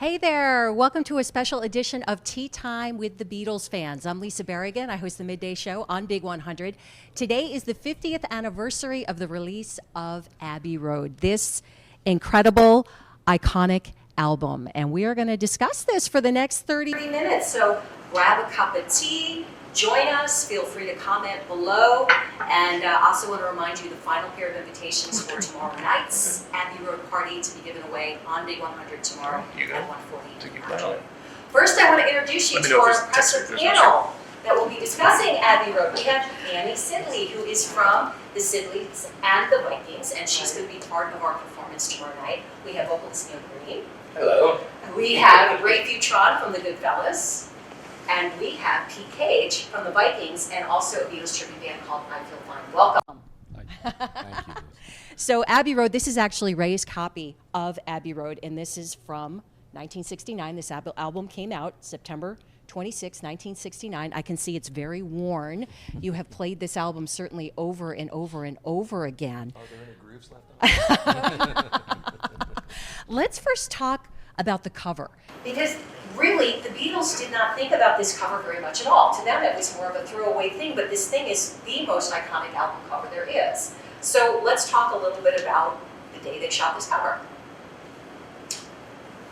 Hey there, welcome to a special edition of Tea Time with the Beatles Fans. I'm Lisa Berigan, I host the Midday Show on Big 100. Today is the 50th anniversary of the release of Abbey Road, this incredible, iconic album. And we are going to discuss this for the next 30 minutes. So grab a cup of tea, join us, feel free to comment below. And I also want to remind you the final pair of invitations for tomorrow night's Abbey Road party to be given away on Big 100 tomorrow at 1:40. First, I want to introduce you to our impressive panel that will be discussing Abbey Road. We have Annie Sidley, who is from the Sidleys and the Vikings, and she's going to be part of our performance tomorrow night. We have vocalist Neil Green. Hello. We have Ray Futron from the Goodfellas. And we have Pete Cage from the Vikings and also a Beatles tribute band called I Feel Fine. Welcome. Thank you. So Abbey Road, this is actually Ray's copy of Abbey Road, and this is from 1969. This album came out September 26, 1969. I can see it's very worn. You have played this album certainly over and over and over again. Are there any grooves left on it? Let's first talk about the cover. Because really, the Beatles did not think about this cover very much at all. To them, it was more of a throwaway thing, but this thing is the most iconic album cover there is. So let's talk a little bit about the day they shot this cover.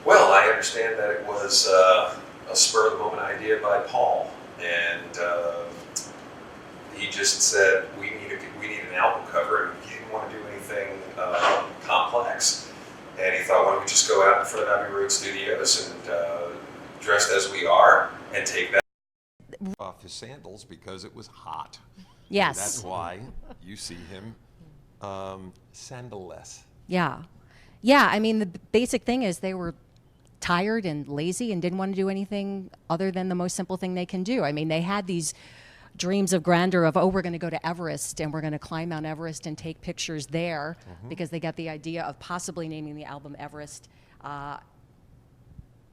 Well, I understand that it was a spur-of-the-moment idea by Paul, and he just said, we need an album cover, and he didn't want to do anything complex. And he thought, why don't we just go out in front of Abbey Road Studios and dressed as we are and take that off his sandals because it was hot. Yes. And that's why you see him sandal-less. Yeah. Yeah, I mean, the basic thing is they were tired and lazy and didn't want to do anything other than the most simple thing they can do. I mean, they had these dreams of grandeur of, oh, we're going to go to Everest and we're going to climb Mount Everest and take pictures there because they got the idea of possibly naming the album Everest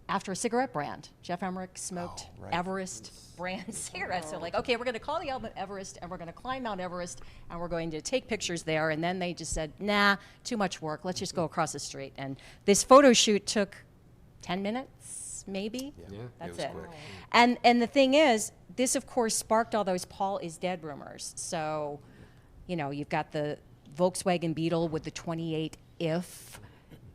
after a cigarette brand. Jeff Emmerich smoked Everest brand cigarettes. So like, okay, we're going to call the album Everest and we're going to climb Mount Everest and we're going to take pictures there. And then they just said, nah, too much work. Let's just go across the street. And this photo shoot took 10 minutes, maybe. Yeah, That's it it. was quick. And the thing is, this of course sparked all those Paul is dead rumors. So, you know, you've got the Volkswagen Beetle with the 28 if.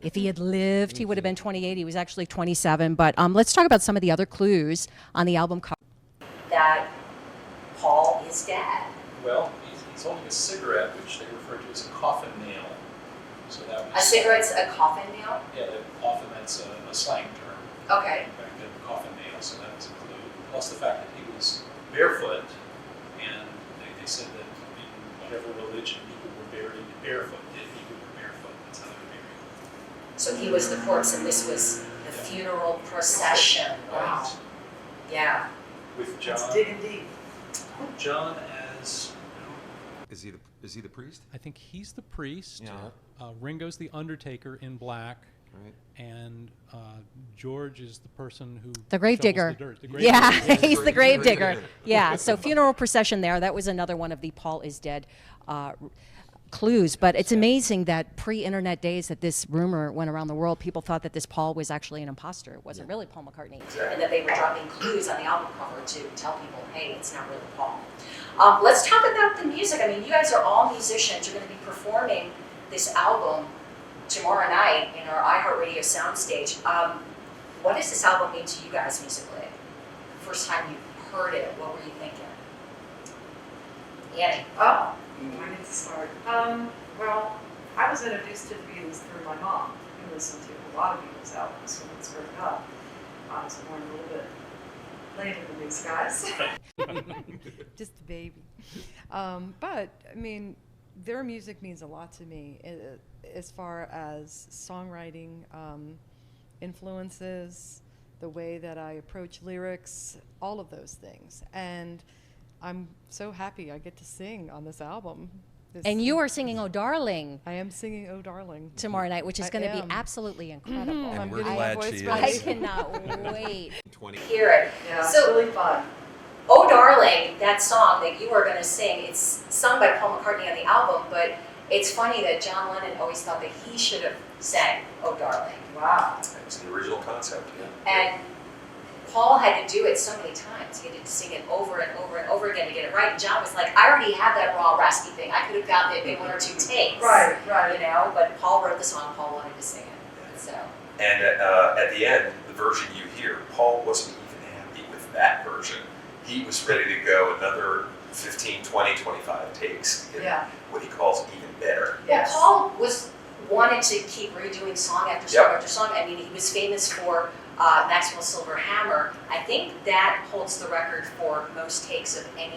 If he had lived, he would have been 28. He was actually 27. But let's talk about some of the other clues on the album cover. That Paul is dead. Well, he's holding a cigarette, which they refer to as a coffin nail. So that was A cigarette's a coffin nail? Yeah, often that's a slang term. Okay. Back then, coffin nail. So that was a clue. Plus the fact that he was barefoot, and they said that in whatever religion people were buried barefoot. Dead people were barefoot. That's how they were buried. So he was the corpse and this was the funeral procession. Wow. Yeah. With John. It's digging deep. John as. Is he the priest? I think he's the priest. Yeah. Ringo's the undertaker in black. Right. And George is the person who The gravedigger. shovels the dirt. Yeah, Gravedigger. he's the gravedigger. Yeah, so funeral procession there. That was another one of the Paul is dead clues. But it's amazing that pre-internet days that this rumor went around the world, people thought that this Paul was actually an imposter. It wasn't really Paul McCartney. And that they were dropping clues on the album cover to tell people, hey, it's not really Paul. Let's talk about the music. I mean, you guys are all musicians. You're going to be performing this album tomorrow night in our iHeartRadio soundstage. What does this album mean to you guys musically? First time you heard it, what were you thinking? Annie? Oh, I need to start. Well, I was introduced to the Beatles through my mom, who listened to a lot of Beatles albums when I was growing up. I was born a little bit later than these guys. Just a baby. But, I mean, their music means a lot to me as far as songwriting, influences, the way that I approach lyrics, all of those things. And I'm so happy I get to sing on this album. And you are singing Oh Darling I am singing Oh Darling. tomorrow night, which is I going to be am. absolutely incredible. And I'm we're getting glad my voice she ready. I is. cannot wait. 20. Hear it. Yeah, So- it's really fun. Oh Darling, that song that you are going to sing, it's sung by Paul McCartney on the album, but it's funny that John Lennon always thought that he should have sang "Oh Darling." Wow. That was the original concept, yeah. And Paul had to do it so many times. He had to sing it over and over and over again to get it right. And John was like, I already have that raw, raspy thing. I could have gotten it in 1 or 2 takes. Right, right. You know, but Paul wrote the song. Paul wanted to sing it. So. And at the end, the version you hear, Paul wasn't even happy with that version. He was ready to go another 15, 20, 25 takes to get Yeah. what he calls even better. Yes. Paul wanted to keep redoing song after song Yep. after song. I mean, he was famous for Maxwell Silver Hammer. I think that holds the record for most takes of any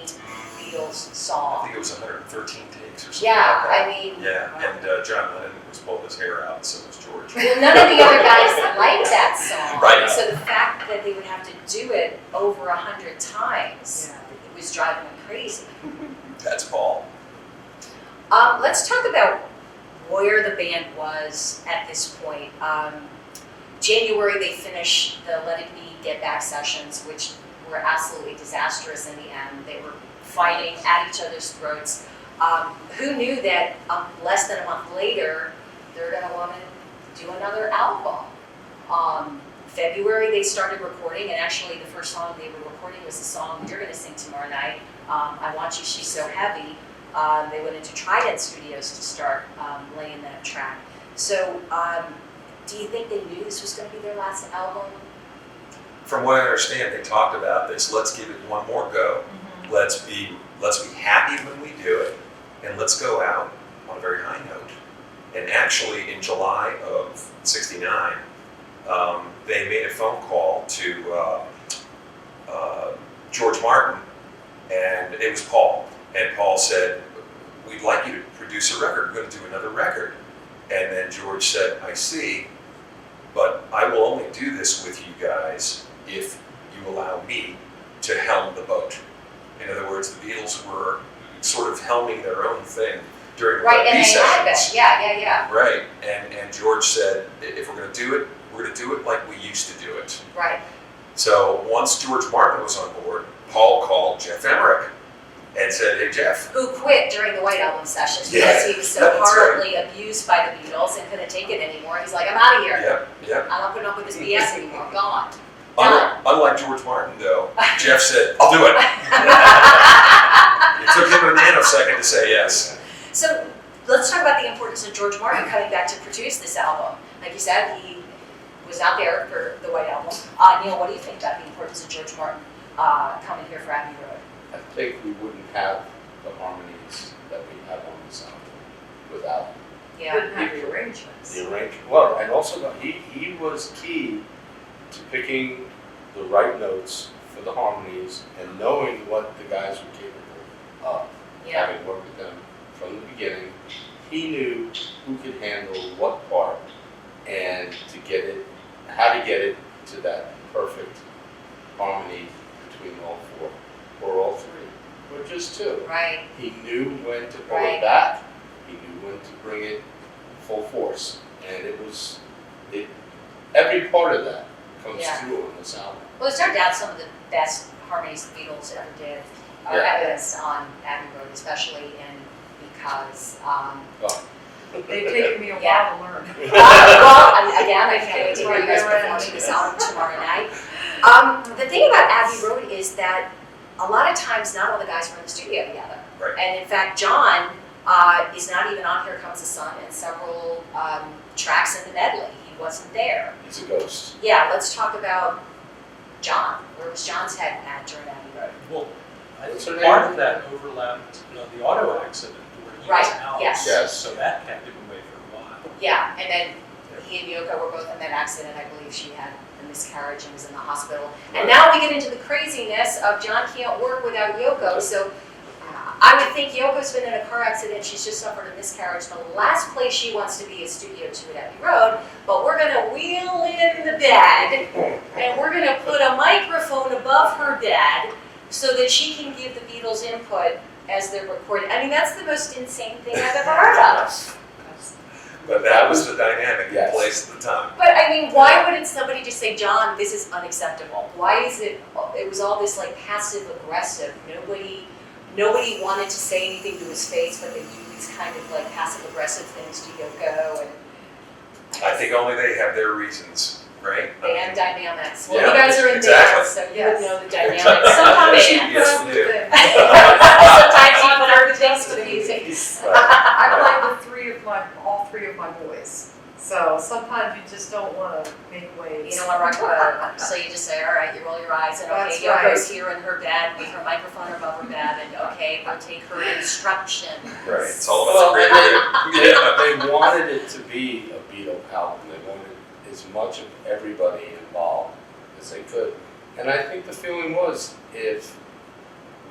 Beatles I song. think it was 113 takes or something Yeah, like that. I mean, Yeah, and John Lennon was pulling his hair out, so was George. well, none of the other guys liked that song. Right. So the fact that they would have to do it over 100 times, Yeah. it was driving them crazy. That's Paul. Let's talk about where the band was at this point. January, they finished the Let It Be Get Back sessions, which were absolutely disastrous in the end. They were fighting at each other's throats. Who knew that less than a month later, they're going to want to do another album? February, they started recording, and actually the first song they were recording was the song you're going to sing tomorrow night, I Want You, She's So Heavy. They went into Trident Studios to start laying that track. So, do you think they knew this was going to be their last album? From what I understand, they talked about this. Let's give it one more go. Let's be happy when we do it, and let's go out on a very high note. And actually, in July of '69, they made a phone call to George Martin, and it was Paul. And Paul said, "We'd like you to produce a record. We're going to do another record." And then George said, "I see, but I will only do this with you guys if you allow me to helm the boat." In other words, the Beatles were sort of helming their own thing during the Right, and B they had been. sessions. Yeah. Right, and George said, if we're going to do it, we're going to do it like we used to do it. Right. So once George Martin was on board, Paul called Jeff Emmerich and said, "Hey Jeff." Who quit during the White Album sessions Yeah, because he was so that's horribly abused by the Beatles and couldn't take it anymore. He's like, I'm out of here. Yep. I'm not putting up with this BS anymore. I'm gone. Done. Unlike George Martin, though, Jeff said, "I'll do it." It took him a nanosecond to say yes. So let's talk about the importance of George Martin coming back to produce this album. Like you said, he was out there for the White Album. Neil, what do you think about the importance of George Martin coming here for Abbey Road? I think we wouldn't have the harmonies that we have on this album without Yeah. Wouldn't have the arrangements. the arrangement. Well, and also he was key to picking the right notes for the harmonies and knowing what the guys were capable of. Yeah. Having worked with them from the beginning, he knew who could handle what part and how to get it to that perfect harmony between all four, or all three, or just two. Right. He knew when to pull Right. it back, he knew when to bring it full force, and every part of that comes Yeah. through on this album. Well, it's no doubt some of the best harmonies the Beatles ever did are Yeah. evidenced on Abbey Road, especially because They've taken me a Yeah. while to learn. Again, I can't wait to hear you guys performing this album tomorrow night. The thing about Abbey Road is that a lot of times not all the guys were in the studio together. Right. And in fact, John is not even on Here Comes the Sun and several tracks in the medley. He wasn't there. He's a ghost. Yeah, let's talk about John. Where was John's head at during Abbey Road? Well, I What's think her part name? of that overlapped the auto accident where he Right, was out. yes. Yes. So that kept him away for a while. Yeah, and then he and Yoko were both in that accident. I believe she had a miscarriage and was in the hospital. And now we get into the craziness of John can't work without Yoko. So I would think Yoko's been in a car accident. She's just suffered a miscarriage. The last place she wants to be is Studio 2 at Abbey Road. But we're going to wheel in the bed, and we're going to put a microphone above her bed so that she can give the Beatles input as they're recording. I mean, that's the most insane thing I've ever heard of. But that was the dynamic Yes. in place at the time. But I mean, why wouldn't somebody just say, John, this is unacceptable? Why is it was all this like passive aggressive? Nobody wanted to say anything to his face, but they do these kind of like passive aggressive things to Yoko. And I think only they have their reasons, right? Band dynamics. Well, Yeah, you guys are in exactly. bands, so you Yes. would know the dynamics. Sometimes of you bands. Yes, put we up do. with it. Sometimes you put up with things to music. I play with all three of my boys. So sometimes you just don't want to make waves. You don't want to rock the so you just say, all right, you roll your eyes, and That's okay, right. Yoko's here in her bed with her microphone above her bed, and okay, we'll take her instructions. Right, it's all about Well, the and creativity. Yeah. they wanted it to be a Beatle album. They wanted as much of everybody involved as they could. And I think the feeling was if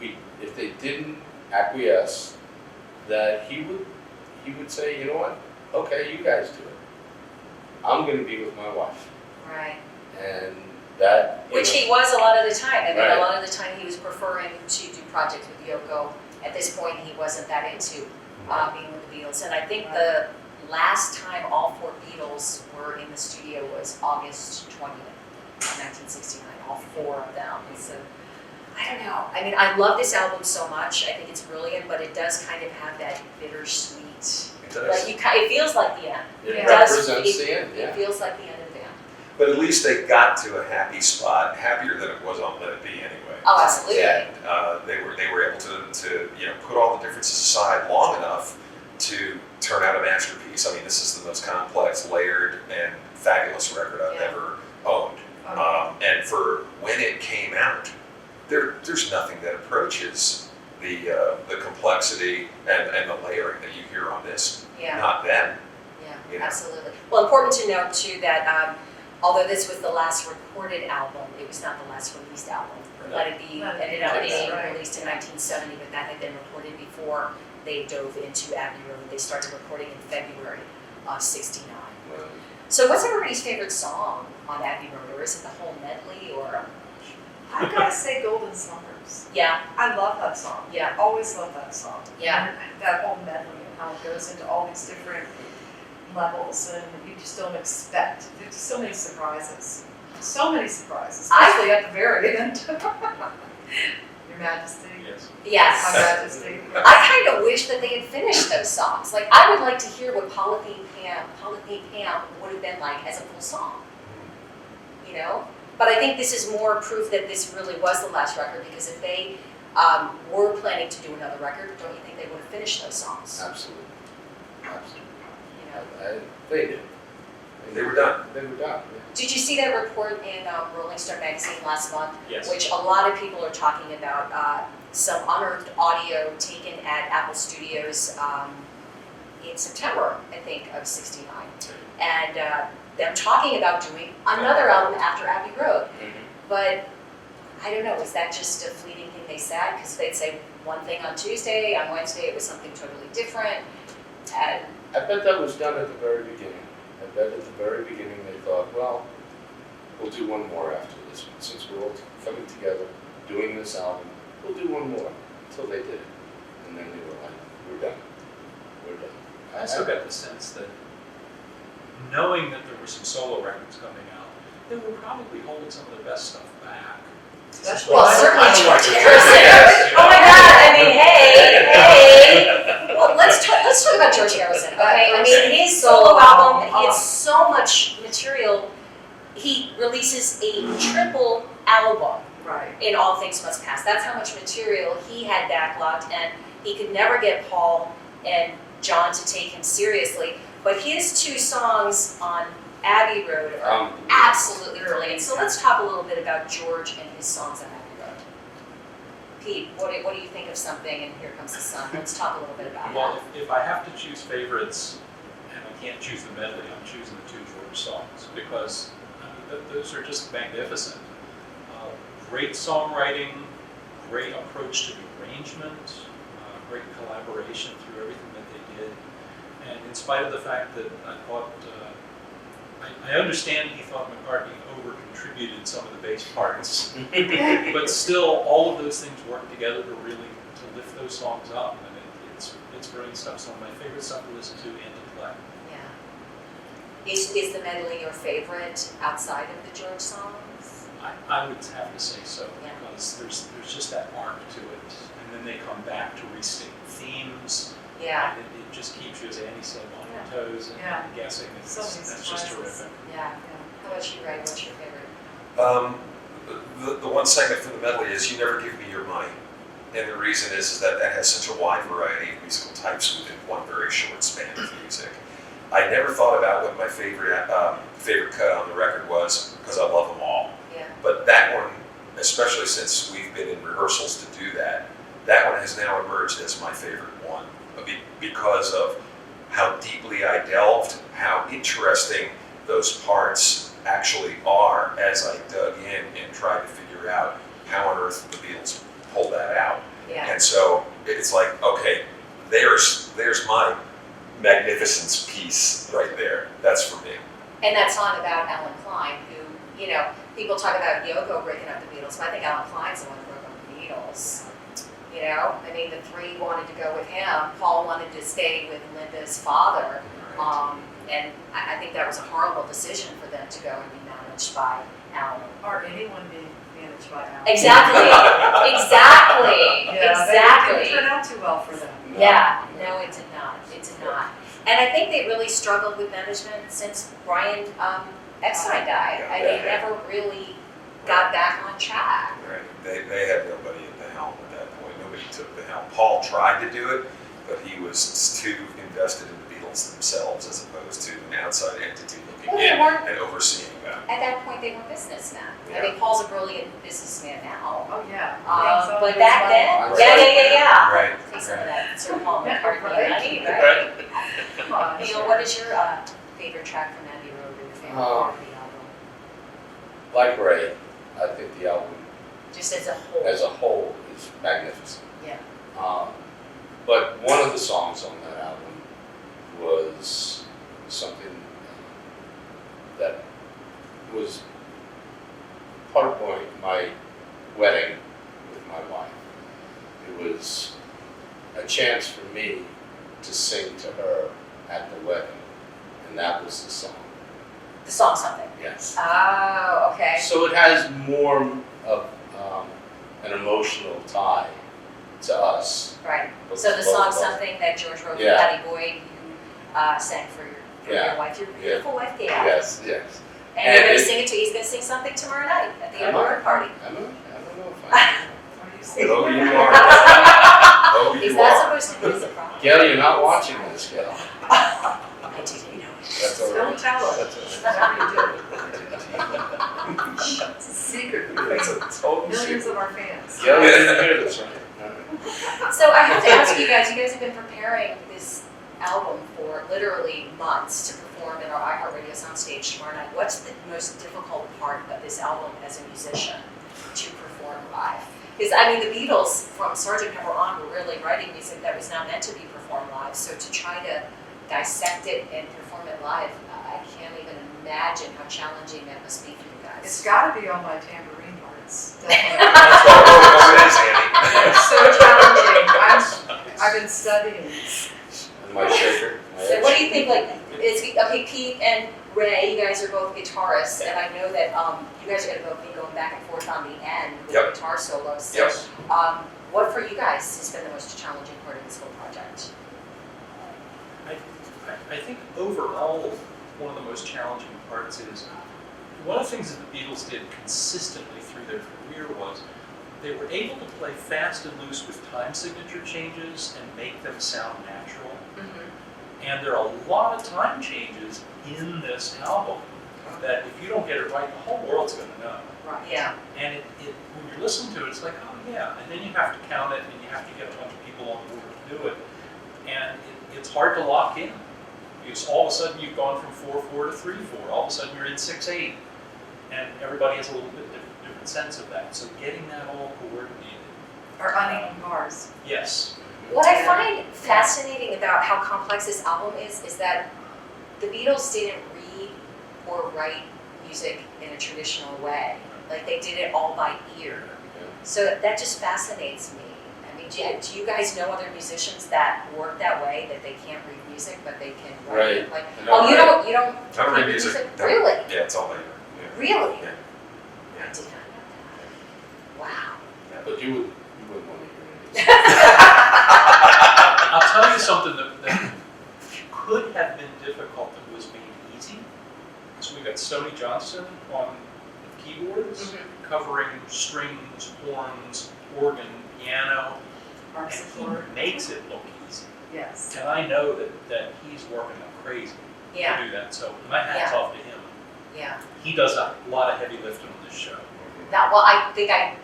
they didn't acquiesce, that he would say, you know what, okay, you guys do it. I'm going to be with my wife. Right. And that, Which he was a lot of the time. I mean, Right. a lot of the time he was preferring to do projects with Yoko. At this point, he wasn't that into being with the Beatles. And I think the last time all four Beatles were in the studio was August 20th, 1969. All four of them. So, I don't know. I mean, I love this album so much. I think it's brilliant, but it does kind of have that bittersweet. It does. Like it feels like the end. it Yeah. represents the end, It yeah. feels like the end of the band. But at least they got to a happy spot, happier than it was on Let It Be anyway. Oh, absolutely. And they were able to put all the differences aside long enough to turn out a masterpiece. I mean, this is the most complex, layered, and fabulous record I've Yeah. ever owned. And for when it came out, there's nothing that approaches the complexity and the layering that you hear on this. Yeah. Not then. Yeah, You know. absolutely. Well, important to note too that although this was the last recorded album, it was not the last released album. Let It Be Let It ended Be, up that's being right. released in 1970, but that had been recorded before they dove into Abbey Road. They started recording in February of '69. Well, So, what's everybody's favorite song on Abbey Road, or is it the whole medley, or? I've got to say Golden Summers. Yeah, I love that song. yeah, Always love that song. Yeah. And that whole medley and how it goes into all these different levels and you just don't expect. There's just so many surprises. So many surprises, especially at the very end. Your Majesty. Yes. yes. My Majesty. I kind of wish that they had finished those songs. Like, I would like to hear what Polythene Pam would have been like as a full song. You know? But I think this is more proof that this really was the last record, because if they were planning to do another record, don't you think they would have finished those songs? absolutely. Absolutely. You know? They did. They were done. They were done, yeah. Did you see that report in Rolling Stone magazine last month? Yes. Which a lot of people are talking about some unearthed audio taken at Apple Studios in September, I think, of '69. And them talking about doing another album after Abbey Road. But I don't know, was that just a fleeting thing they said? Because they'd say one thing on Tuesday, on Wednesday it was something totally different. And I bet that was done at the very beginning. I bet at the very beginning they thought, well, we'll do one more after this one. Since we're all coming together, doing this album, we'll do one more. Until they did it. And then they were like, we're done. We're done. I also got the sense that, knowing that there were some solo records coming out, they were probably holding some of the best stuff back. well, certainly I don't like George to Harrison. say Oh my God! I mean, hey. Well, let's talk about George Harrison. Okay, I mean, his solo album. He has so much material. He releases a triple album Right. in All Things Must Pass. That's how much material he had backlogged, and he could never get Paul and John to take him seriously. But his two songs on Abbey Road are absolutely brilliant. So let's talk a little bit about George and his songs on Abbey Road. Pete, what do you think of Something and Here Comes the Sun? Let's talk a little bit about Well, that. if I have to choose favorites, and I can't choose the medley, I'm choosing the two George songs, because I mean, those are just magnificent. Great songwriting, great approach to the arrangement, great collaboration through everything that they did. And in spite of the fact that I thought, I understand he thought McCartney over-contributed some of the bass parts, but still all of those things work together to lift those songs up. And it's brilliant stuff. Some of my favorite stuff to listen to and to play. Yeah. Is the medley your favorite outside of the George songs? I would have to say so, Yeah. because there's just that arc to it, and then they come back to restate themes. Yeah. And it just keeps you, as Andy said, on your toes and Yeah. guessing. So many That's just surprises. terrific. Yeah. How about you, Ray? What's your favorite? The one segment from the medley is "You Never Give Me Your Money," and the reason is that that has such a wide variety of musical types within one very short span of music. I never thought about what my favorite cut on the record was because I love them all. Yeah. But that one, especially since we've been in rehearsals to do that, that one has now emerged as my favorite one because of how deeply I delved, how interesting those parts actually are as I dug in and tried to figure out how on earth the Beatles pulled that out. Yeah. And so it's like, okay, there's my magnificence piece right there. That's for me. And that song about Alan Klein, who, you know, people talk about Yoko breaking up the Beatles, but I think Alan Klein's the one who broke up the Beatles. You know, I mean, the three wanted to go with him. Paul wanted to stay with Linda's father. And I think that was a horrible decision for them to go and be managed by Alan. Or anyone being managed by Alan. Exactly. Exactly. Yeah, Exactly. It didn't turn out too well for them. Yeah, no, it did not. It did not. And I think they really struggled with management since Brian Epstein died. Yeah, They yeah. never really got back on track. Right. They had nobody at the helm at that point. Nobody took the helm. Paul tried to do it, but he was too invested in the Beatles themselves as opposed to an outside entity looking Well, they in weren't- and overseeing them. At that point, they were businessmen. I Yeah. mean, Paul's a brilliant businessman now. Oh, yeah. But back then, Right. yeah. Right. Take some of that Sir Paul McCartney Right. money, right? Come on. Neil, what is your favorite track from Abbey Road or your favorite part of the album? Like Ray, I think the album Just as a whole. as a whole is magnificent. Yeah. But one of the songs on that album was something that was part of my wedding with my wife. It was a chance for me to sing to her at the wedding, and that was the song. The song something. Yes. Oh, okay. So it has more of an emotional tie to us. Right. Both- So the both song of us. something that George wrote for Yeah. Patty Boyd, you sang for Yeah. your wife, your beautiful wife, Gail. Yes, yes. And you're And going to it- sing it to. He's going to sing something tomorrow night at the Am I? award party. I don't know if I Are you singing? Oh, you are. Oh, He's you not are. supposed to be a problem. Gail, you're not watching this, Gail. I didn't know it. That's all right. Don't tell her. That's all Whatever you do. It's a secret. It's a total Millions secret. of our fans. Gail, you didn't hear this, right? All right. So I have to ask you guys have been preparing this album for literally months to perform in our iHeartRadio soundstage tomorrow night. What's the most difficult part of this album as a musician to perform live? Because, I mean, the Beatles from Sgt. Pepper on were really writing music that was not meant to be performed live. So to try to dissect it and perform it live, I can't even imagine how challenging that must be for you guys. It's got to be all my tambourine parts. Definitely. That's what it is, Andy. It's so challenging. I've been studying. And my shaker. So what do you think, like, okay, Pete and Ray, you guys are both guitarists, and I know that you guys are going to both be going back and forth on the end with Yep. guitar solos. So, Yes. what for you guys has been the most challenging part of this whole project? I think overall, one of the most challenging parts is, one of the things that the Beatles did consistently through their career was they were able to play fast and loose with time signature changes and make them sound natural. And there are a lot of time changes in this album that if you don't get it right, the whole world's going to know. Right. Yeah. And when you're listening to it, it's like, oh yeah, and then you have to count it, and you have to get a bunch of people on board to do it. And it's hard to lock in, because all of a sudden you've gone from 4/4 to 3/4. All of a sudden you're in 6/8, and everybody has a little bit different sense of that. So getting that all coordinated. Or uneven bars. Yes. What I find fascinating about how complex this album is that the Beatles didn't read or write music in a traditional way. Like, they did it all by ear. So that just fascinates me. I mean, do you guys know other musicians that work that way, that they can't read music, but they can write Right. it? Like, I know, oh, you right. don't I don't read read music. No. Really? Yeah, it's all later. Yeah. Really? Yeah. I did not know that. Wow. But you wouldn't want to hear it. I'll tell you something that could have been difficult that was made easy. So we got Stoney Johnson on keyboards, covering strings, horns, organ, piano, and he makes it look easy. Yes. And I know that he's working like crazy to do that. So my hat's off to him. Yeah. He does a lot of heavy lifting on this show. Now, well, I think I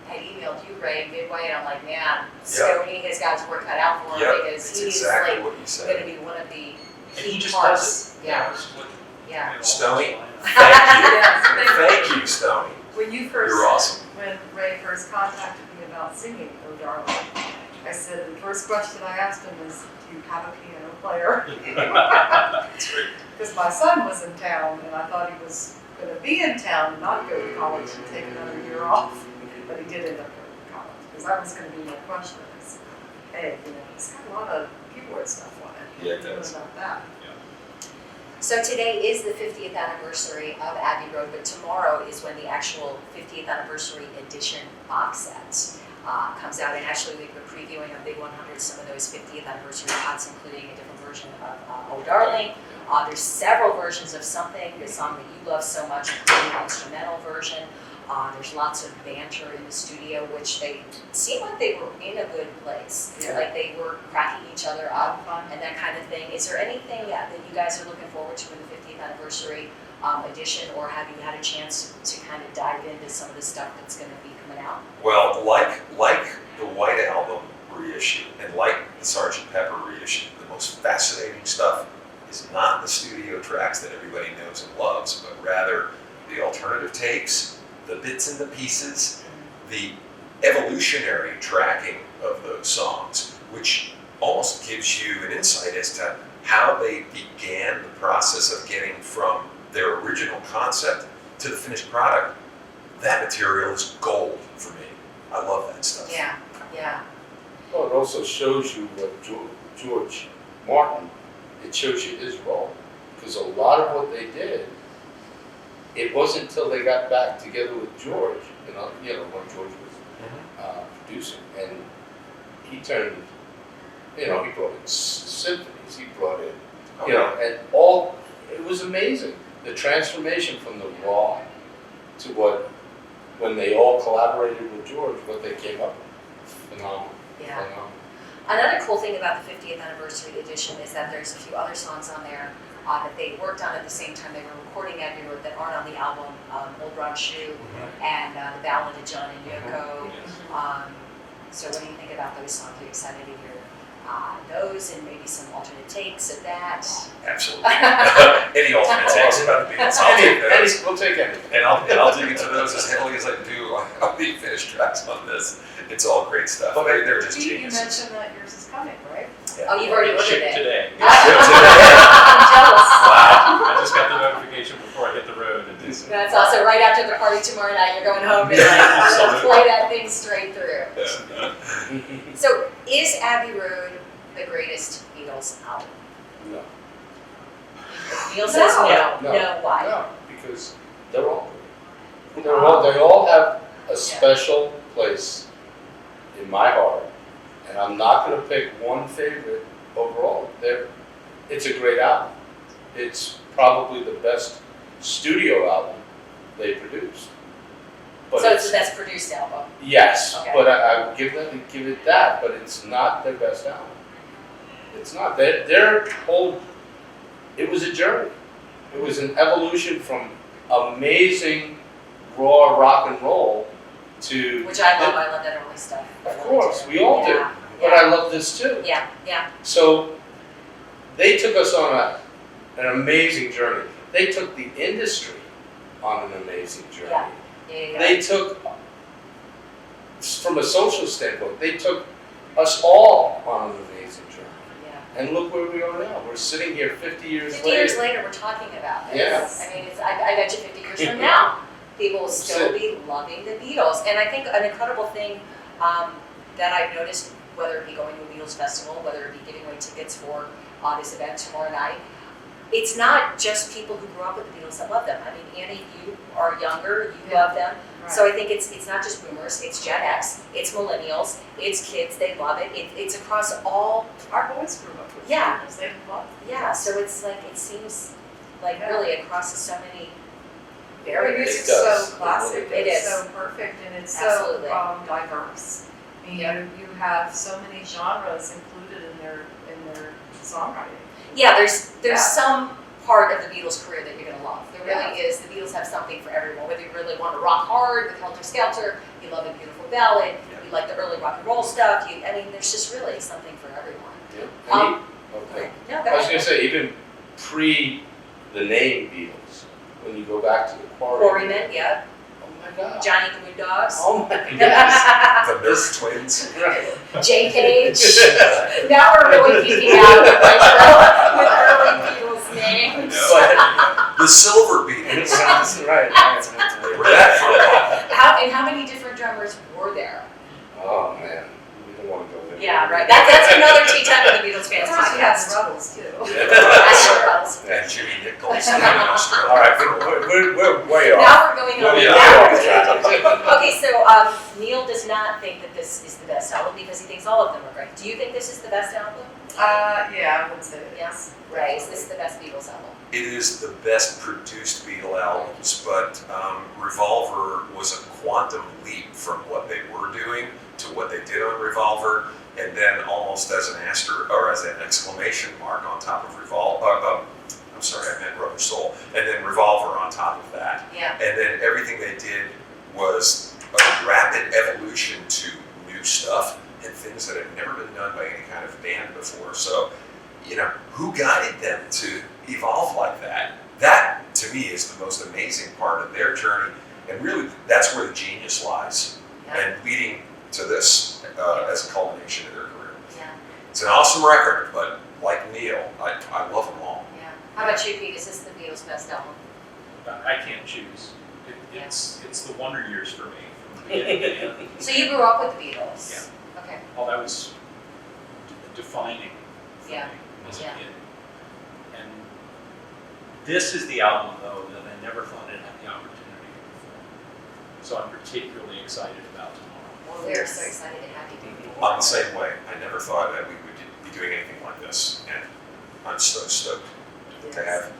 had emailed you, Ray, midway, and I'm like, man, Stoney has got his work cut out for him because it's he's exactly like what you said. going to be one of the And he key just parts. does it. Yeah. It's what- Yeah. you know, Stoney, all thank you. Thank you, Stoney. When you first, You're awesome. when Ray first contacted me about singing "Oh Darling," I said the first question I asked him is, "Do you have a piano player?" That's great. Because my son was in town, and I thought he was going to be in town and not go to college and take another year off. But he did end up going to college, because that was going to be my question. Is, hey, it's got a lot of keyboard stuff on it. Yeah, it What do you know does. about that? So today is the 50th anniversary of Abbey Road, but tomorrow is when the actual 50th anniversary edition box set comes out. And actually, we've been previewing on Big 100 some of those 50th anniversary cuts, including a different version of Oh Darling. There's several versions of Something, the song that you love so much, including the instrumental version. There's lots of banter in the studio, which they seem like they were in a good place. Like they were cracking each other up and that kind of thing. Is there anything that you guys are looking forward to in the 50th anniversary edition, or have you had a chance to kind of dive into some of the stuff that's going to be coming out? Well, like the White Album reissue and like the Sgt. Pepper reissue, the most fascinating stuff is not the studio tracks that everybody knows and loves, but rather the alternative takes, the bits and the pieces, the evolutionary tracking of those songs, which almost gives you an insight as to how they began the process of getting from their original concept to the finished product. That material is gold for me. I love that stuff. Yeah, yeah. Well, it also shows you what George Martin, it shows you his role. Because a lot of what they did, it wasn't until they got back together with George, when George was producing, and he turned, he brought in symphonies, he brought in, and all, it was amazing. The transformation from the raw to when they all collaborated with George, what they came up with, phenomenal. Yeah. Phenomenal. Another cool thing about the 50th anniversary edition is that there's a few other songs on there that they worked on at the same time they were recording Abbey Road that aren't on the album, Old Brown Shoe and the Ballad of John and Yoko. So what do you think about those songs? Are you excited to hear those and maybe some alternate takes of that? Absolutely. Any alternate takes about the Beatles, I'll take those. We'll take anything. And I'll dig into those as heavily as I do on the finished tracks on this. It's all great stuff. They're just Steve, you geniuses. mentioned that yours is coming, right? Oh, you've already ordered Shipped it. today. I'm jealous. I just got the notification before I hit the road. And it's, That's also right after the party tomorrow night. You're going home and like, I'm going to play that thing straight through. So, is Abbey Road the greatest Beatles album? No. Neil says no. No. No, why? No, because they're all good. They all have a special place in my heart, and I'm not going to pick one favorite overall. It's a great album. It's probably the best studio album they produced. But So it's the best produced album. yes, Okay. but I would give it that, but it's not their best album. It's not. Their whole, it was a journey. It was an evolution from amazing raw rock and roll to. Which I love. I love that early stuff. Of course, we all do. Yeah, But I love this too. Yeah, yeah. So they took us on an amazing journey. They took the industry on an amazing journey. Yeah. Yeah. They took, from a social standpoint, they took us all on an amazing journey. Yeah. And look where we are now. We're sitting here 50 years 50 later. years later, we're talking about this. Yeah. I mean, I bet you 50 years from now, people will still be loving the Beatles. And I think an incredible thing that I've noticed, whether it be going to a Beatles festival, whether it be giving away tickets for this event tomorrow night, it's not just people who grew up with the Beatles that love them. I mean, Annie, you are younger, you love them. So I think it's not just boomers, it's Gen X, it's millennials, it's kids, they love it. It's across all. Our boys grew up with Yeah. Beatles, they loved it. Yeah, so it's like, it seems like Yeah. really across so many The barriers. music's does. so It classic, really it's is. so perfect, and it's Absolutely. so diverse. I mean, Yep. you have so many genres included in their songwriting. Yeah, there's Yeah. some part of the Beatles' career that you're gonna love. There really Yeah. is. The Beatles have something for everyone. Whether you really want to rock hard with Helter Skelter, you love a beautiful ballad, you like the early rock and roll stuff. I mean, there's just really something for everyone. Yeah. Okay. No, go I was ahead. gonna say, even pre the name Beatles, when you go back to the Quarrymen, yeah. oh my God. Johnny and the Moondogs. Oh my God. The Nerf Twins. Right. Jay Cage. Now we're really geeking out with early Beatles names. The Silver Beatles. Right. They were that for a while. How many different drummers were there? Oh man, we don't want to go there. Yeah, right. That's another tea time with the Beatles fans Sometimes you have the podcast. rebels too. And Jimmy Nichols in Australia. All right, we're way off. Now we're going on. Yeah. Okay, so Neil does not think that this is the best album because he thinks all of them are great. Do you think this is the best album? Yeah, I would say it Yes. is. Right. Is this the best Beatles album? It is the best produced Beatle albums, but Revolver was a quantum leap from what they were doing to what they did on Revolver, and then almost as an as an exclamation mark on top of Revolver. I'm sorry, I meant Rubber Soul, and then Revolver on top of that, Yeah. and then everything they did was a rapid evolution to new stuff and things that had never been done by any kind of band before. So, who guided them to evolve like that? That, to me, is the most amazing part of their journey, and really, that's where the genius lies, Yeah. and leading to this as a culmination of their career. Yeah. It's an awesome record, but like Neil, I love them all. Yeah. How about you, Pete? Is this the Beatles' best album? I can't choose. It's the wonder years for me from the beginning to the end. So you grew up with the Beatles? Yeah. Okay. All that was defining for Yeah. me as a Yeah. kid. And this is the album, though, that I never thought I'd have the opportunity to perform. So I'm particularly excited about tomorrow. Well, we're so excited to have you, Pete. I'm the same way. I never thought that we would be doing anything like this, and I'm so stoked to have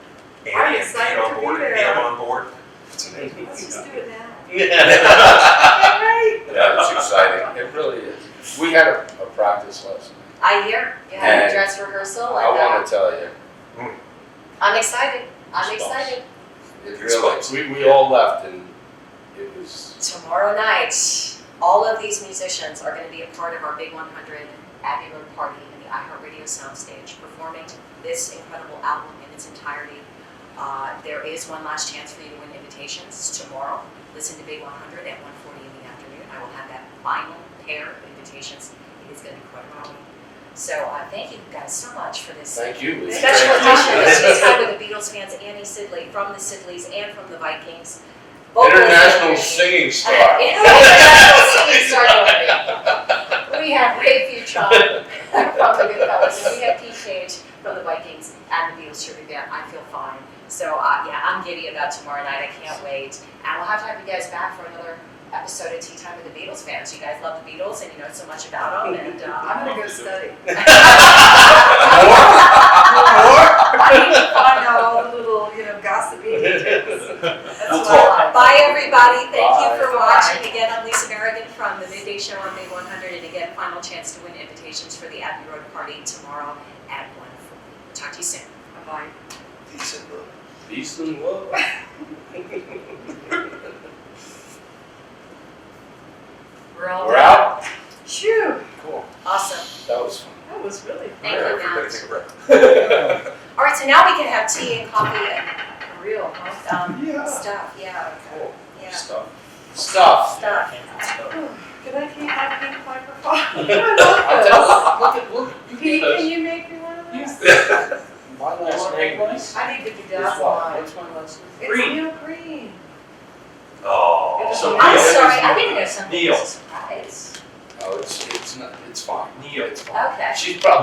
I'm Annie and excited Pete to on be board and there. Neil on board. It's amazing. Let's just do it now. Yeah, it's exciting. It really is. We had a practice last night. I hear you had a And dress rehearsal. I And, want to tell you, I'm excited. I'm Goosebumps. excited. it really, we all left and it was, Tomorrow night, all of these musicians are going to be a part of our Big 100 Abbey Road party in the iHeartRadio soundstage, performing this incredible album in its entirety. There is one last chance for you to win invitations tomorrow. Listen to Big 100 at 1:40 in the afternoon. I will have that final pair of invitations. It is going to be quite a party. So thank you guys so much for this thank you. It was special great. edition of Tea Time with the Beatles fans, Annie Sidley from the Sidleys and from the Vikings. International singing star. International singing star. We have Ray Fuchon from the Goodfellas, and we have Pete Cage from the Vikings and the Beatles tribute band. I feel fine. So yeah, I'm giddy about tomorrow night. I can't wait. And we'll have to have you guys back for another episode of Tea Time with the Beatles fans. You guys love the Beatles and you know so much about them. And I'm gonna go study. More? I need to find out all the little, gossipy details. That's We'll what talk. I like. Bye, everybody. Thank you Bye. for Bye. watching. Again, I'm Lisa Berigan from the Midday Show on Big 100. And again, final chance to win invitations for the Abbey Road party tomorrow at 1:40. Talk to you soon. Bye. Peace and love. Peace and love. We're all We're done. out? Phew, Cool. Awesome. That was fun. that was really fun. Thank you, Everybody Matt. take a breath. All right, so now we can have tea and coffee and Real, huh? stuff. Yeah. Cool. Yeah. Stuff. Stuff. Can I keep my pink Piper Pie? I'll tell you, look, you Pete, get can those. you make me one of those? My last name is. I need to What's bedazzle what? mine. What's my last name? It's Green. Neil Green. Oh. So I'm Neil. sorry, I didn't know something Neil. was a surprise. Oh, it's not, it's fine. Neil. It's fine. Okay. She's probably